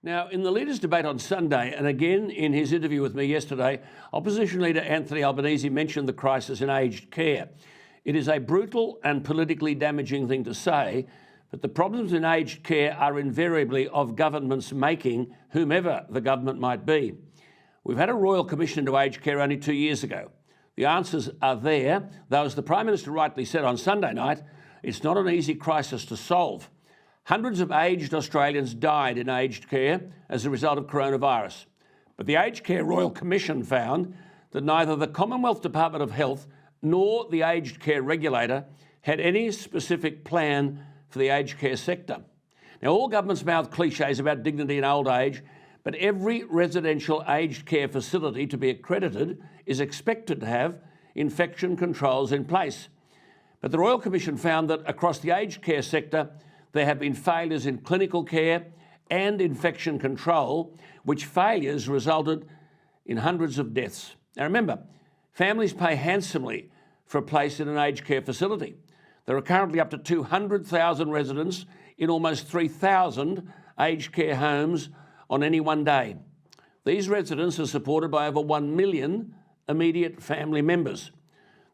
Now, in the Leaders' debate on Sunday, and again in his interview with me yesterday, Opposition Leader Anthony Albanese mentioned the crisis in aged care. It is a brutal and politically damaging thing to say, but the problems in aged care are invariably of government's making, whomever the government might be. We've had a Royal Commission into aged care only 2 years ago. The answers are there, though as the Prime Minister rightly said on Sunday night, it's not an easy crisis to solve. Hundreds of aged Australians died in aged care as a result of coronavirus. But the Aged Care Royal Commission found that neither the Commonwealth Department of Health nor the aged care regulator had any specific plan for the aged care sector. Now, all governments mouth cliches about dignity in old age, but every residential aged care facility to be accredited is expected to have infection controls in place. But the Royal Commission found that across the aged care sector, there have been failures in clinical care and infection control, which failures resulted in hundreds of deaths. Now remember, families pay handsomely for a place in an aged care facility. There are currently up to 200,000 residents in almost 3,000 aged care homes on any one day. These residents are supported by over 1 million immediate family members.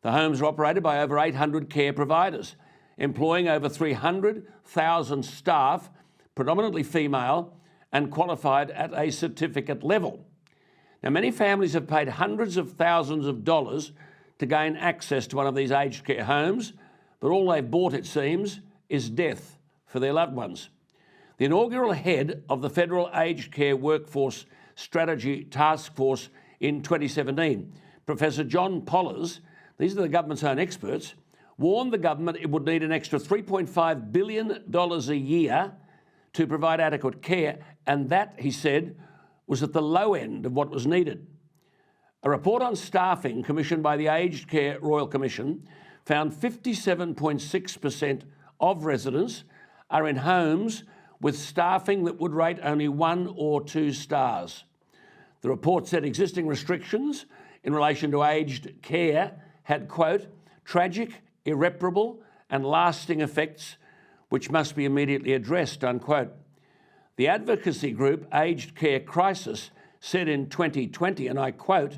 The homes are operated by over 800 care providers, employing over 300,000 staff, predominantly female and qualified at a certificate level. Now, many families have paid hundreds of thousands of dollars to gain access to one of these aged care homes, but all they've bought, it seems, is death for their loved ones. The inaugural head of the Federal Aged Care Workforce Strategy Task Force in 2017, Professor John Pollers, these are the government's own experts, warned the government it would need an extra $3.5 billion a year to provide adequate care, and that, he said, was at the low end of what was needed. A report on staffing commissioned by the Aged Care Royal Commission found 57.6% of residents are in homes with staffing that would rate only 1 or 2 stars. The report said existing restrictions in relation to aged care had, quote, tragic, irreparable and lasting effects which must be immediately addressed, unquote. The advocacy group Aged Care Crisis said in 2020, and I quote,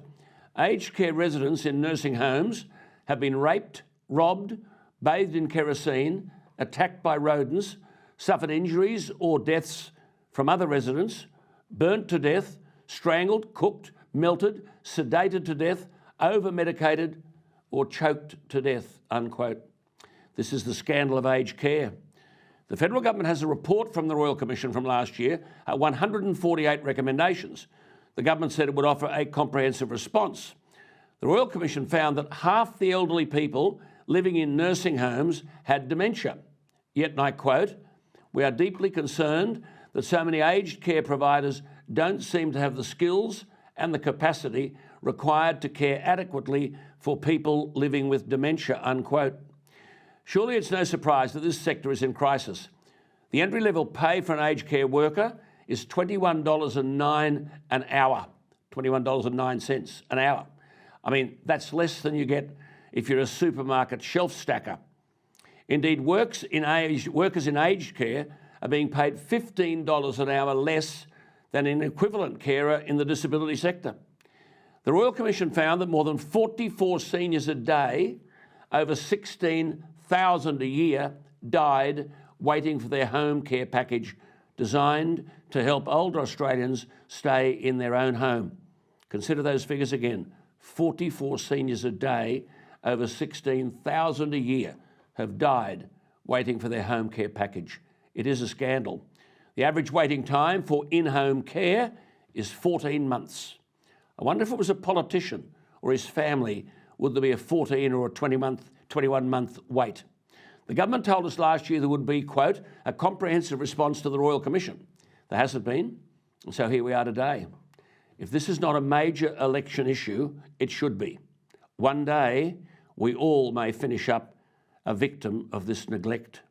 aged care residents in nursing homes have been raped, robbed, bathed in kerosene, attacked by rodents, suffered injuries or deaths from other residents, burnt to death, strangled, cooked, melted, sedated to death, over-medicated or choked to death, unquote. This is the scandal of aged care. The federal government has a report from the Royal Commission from last year, 148 recommendations. The government said it would offer a comprehensive response. The Royal Commission found that half the elderly people living in nursing homes had dementia. Yet, and I quote, we are deeply concerned that so many aged care providers don't seem to have the skills and the capacity required to care adequately for people living with dementia, unquote. Surely it's no surprise that this sector is in crisis. The entry-level pay for an aged care worker is $21.09 an hour, $21.09 an hour. I mean, that's less than you get if you're a supermarket shelf stacker. Indeed, workers in aged care are being paid $15 an hour less than an equivalent carer in the disability sector. The Royal Commission found that more than 44 seniors a day, over 16,000 a year, died waiting for their home care package designed to help older Australians stay in their own home. Consider those figures again. 44 seniors a day, over 16,000 a year, have died waiting for their home care package. It is a scandal. The average waiting time for in-home care is 14 months. I wonder if it was a politician or his family, would there be a 14 or a 21-month wait? The government told us last year there would be, quote, a comprehensive response to the Royal Commission. There hasn't been, and so here we are today. If this is not a major election issue, it should be. One day, we all may finish up a victim of this neglect.